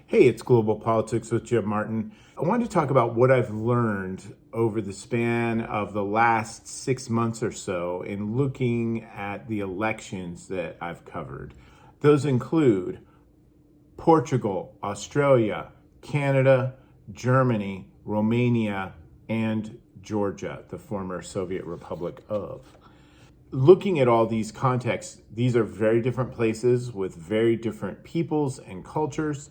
Hey, it's Global Politics with Jim Martin. I wanted to talk about what I've learned over the span of the last 6 months or so in looking at the elections that I've covered. Those include Portugal, Australia, Canada, Germany, Romania, and Georgia, the former Soviet Republic of. Looking at all these contexts, these are very different places with very different peoples and cultures.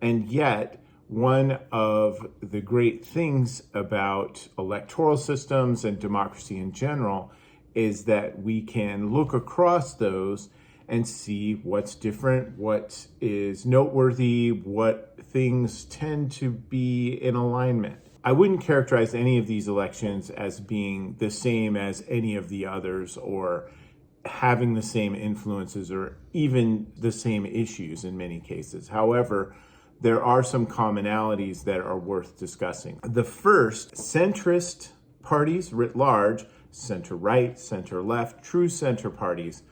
And yet, one of the great things about electoral systems and democracy in general is that we can look across those and see what's different, what is noteworthy, what things tend to be in alignment. I wouldn't characterize any of these elections as being the same as any of the others or having the same influences or even the same issues in many cases. However, there are some commonalities that are worth discussing. The first, centrist parties writ large, center-right, center-left, true center parties,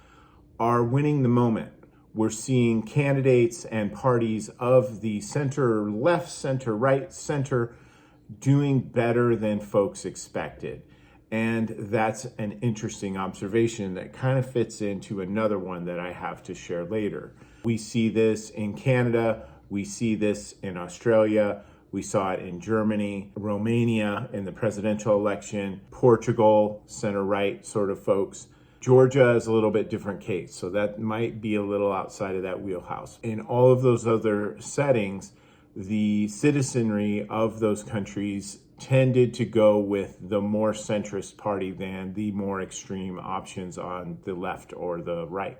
are winning the moment. We're seeing candidates and parties of the center-left, center-right, center doing better than folks expected. And that's an interesting observation that kind of fits into another one that I have to share later. We see this in Canada. We see this in Australia. We saw it in Germany, Romania in the presidential election, Portugal, center-right sort of folks. Georgia is a little bit different case, so that might be a little outside of that wheelhouse. In all of those other settings, the citizenry of those countries tended to go with the more centrist party than the more extreme options on the left or the right.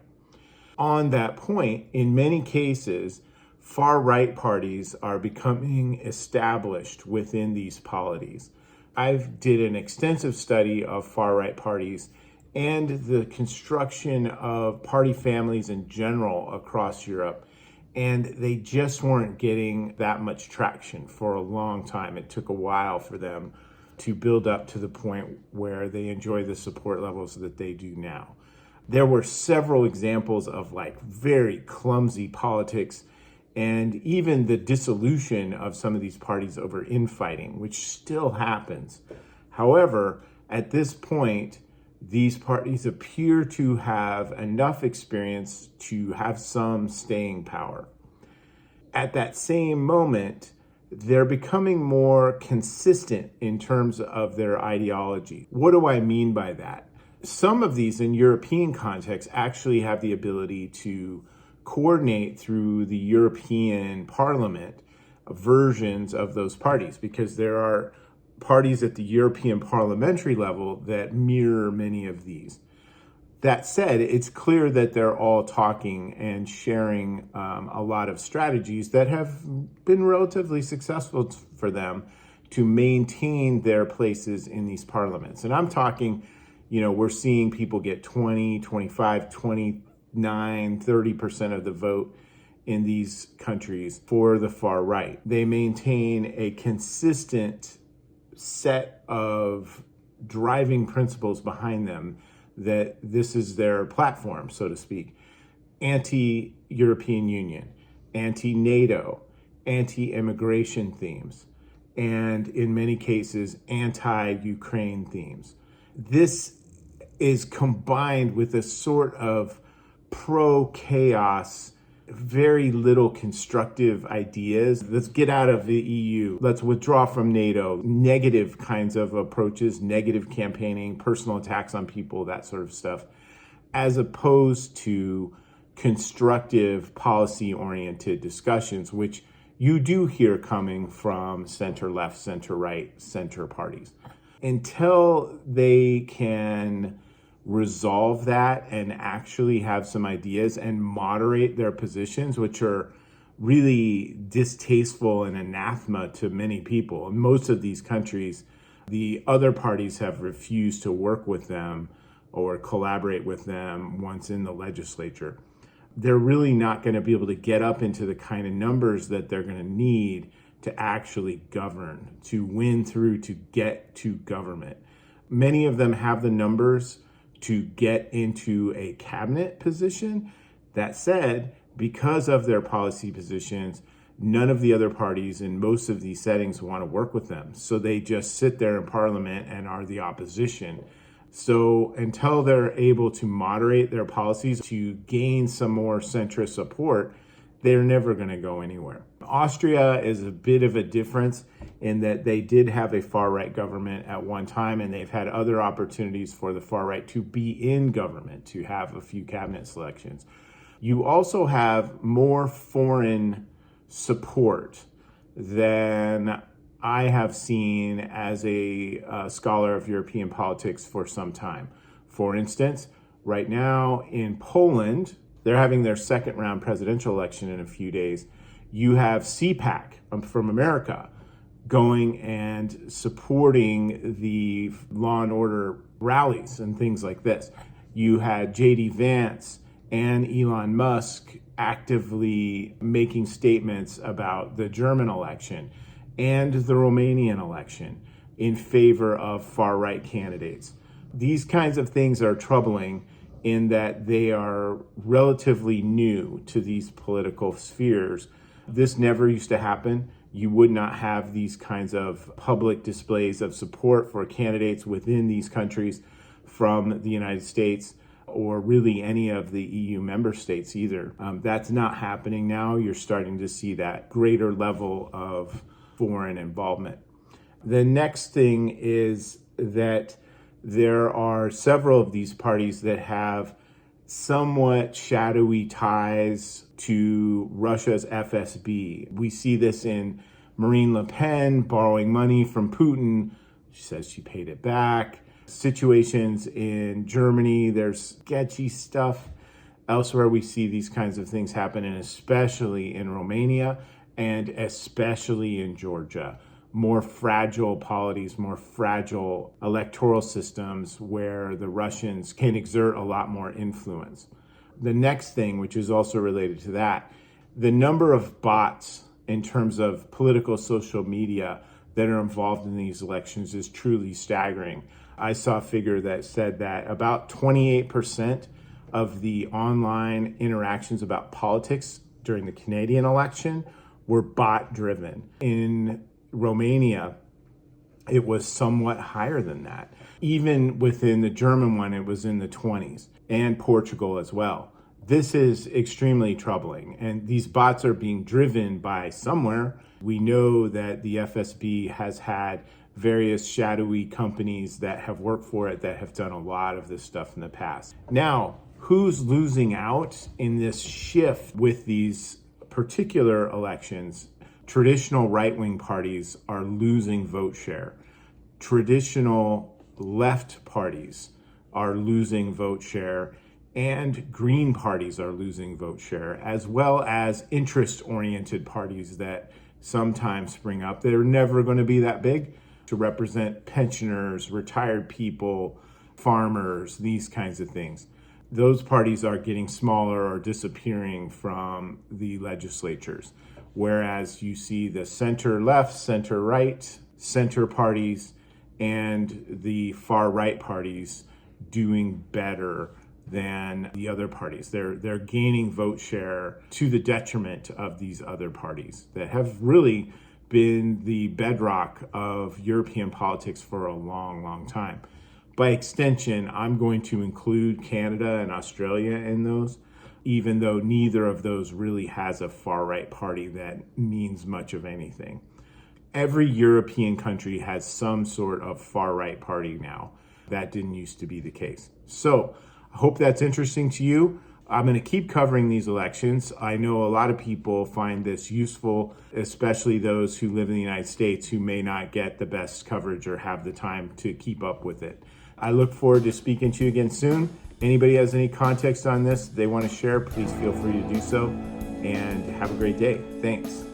On that point, in many cases, far-right parties are becoming established within these polities. I did an extensive study of far-right parties and the construction of party families in general across Europe, and they just weren't getting that much traction for a long time. It took a while for them to build up to the point where they enjoy the support levels that they do now. There were several examples of very clumsy politics and even the dissolution of some of these parties over infighting, which still happens. However, at this point, these parties appear to have enough experience to have some staying power. At that same moment, they're becoming more consistent in terms of their ideology. What do I mean by that? Some of these in European context actually have the ability to coordinate through the European Parliament versions of those parties, because there are parties at the European parliamentary level that mirror many of these. That said, it's clear that they're all talking and sharing a lot of strategies that have been relatively successful for them to maintain their places in these parliaments. And I'm talking, we're seeing people get 20, 25, 29, 30% of the vote in these countries for the far right. They maintain a consistent set of driving principles behind them that this is their platform, so to speak. Anti-European Union, anti-NATO, anti-immigration themes, and in many cases, anti-Ukraine themes. This is combined with a sort of pro-chaos, very little constructive ideas. Let's get out of the EU. Let's withdraw from NATO. Negative kinds of approaches, negative campaigning, personal attacks on people, that sort of stuff, as opposed to constructive policy-oriented discussions, which you do hear coming from center-left, center-right, center parties. Until they can resolve that and actually have some ideas and moderate their positions, which are really distasteful and anathema to many people. In most of these countries, the other parties have refused to work with them or collaborate with them once in the legislature. They're really not going to be able to get up into the kind of numbers that they're going to need to actually govern, to win through, to get to government. Many of them have the numbers to get into a cabinet position. That said, because of their policy positions, none of the other parties in most of these settings want to work with them. So they just sit there in parliament and are the opposition. So until they're able to moderate their policies to gain some more centrist support, they're never going to go anywhere. Austria is a bit of a difference in that they did have a far-right government at one time, and they've had other opportunities for the far-right to be in government, to have a few cabinet selections. You also have more foreign support than I have seen as a scholar of European politics for some time. For instance, right now in Poland, they're having their second round presidential election in a few days. You have CPAC from America going and supporting the law and order rallies and things like this. You had J.D. Vance and Elon Musk actively making statements about the German election and the Romanian election in favor of far-right candidates. These kinds of things are troubling in that they are relatively new to these political spheres. This never used to happen. You would not have these kinds of public displays of support for candidates within these countries from the United States or really any of the EU member states either. That's not happening now. You're starting to see that greater level of foreign involvement. The next thing is that there are several of these parties that have somewhat shadowy ties to Russia's FSB. We see this in Marine Le Pen borrowing money from Putin. She says she paid it back. Situations in Germany, there's sketchy stuff. Elsewhere, we see these kinds of things happen, and especially in Romania and especially in Georgia. More fragile polities, more fragile electoral systems where the Russians can exert a lot more influence. The next thing, which is also related to that, the number of bots in terms of political social media that are involved in these elections is truly staggering. I saw a figure that said that about 28% of the online interactions about politics during the Canadian election were bot driven. In Romania, it was somewhat higher than that. Even within the German one, it was in the 20s, and Portugal as well. This is extremely troubling, and these bots are being driven by somewhere. We know that the FSB has had various shadowy companies that have worked for it that have done a lot of this stuff in the past. Now, who's losing out in this shift with these particular elections? Traditional right-wing parties are losing vote share. Traditional left parties are losing vote share, and green parties are losing vote share, as well as interest-oriented parties that sometimes spring up. They're never going to be that big to represent pensioners, retired people, farmers, these kinds of things. Those parties are getting smaller or disappearing from the legislatures. Whereas you see the center left, center right, center parties, and the far right parties doing better than the other parties. They're gaining vote share to the detriment of these other parties that have really been the bedrock of European politics for a long, long time. By extension, I'm going to include Canada and Australia in those, even though neither of those really has a far-right party that means much of anything. Every European country has some sort of far-right party now. That didn't used to be the case. So I hope that's interesting to you. I'm going to keep covering these elections. I know a lot of people find this useful, especially those who live in the United States who may not get the best coverage or have the time to keep up with it. I look forward to speaking to you again soon. Anybody has any context on this they want to share, please feel free to do so. And have a great day. Thanks.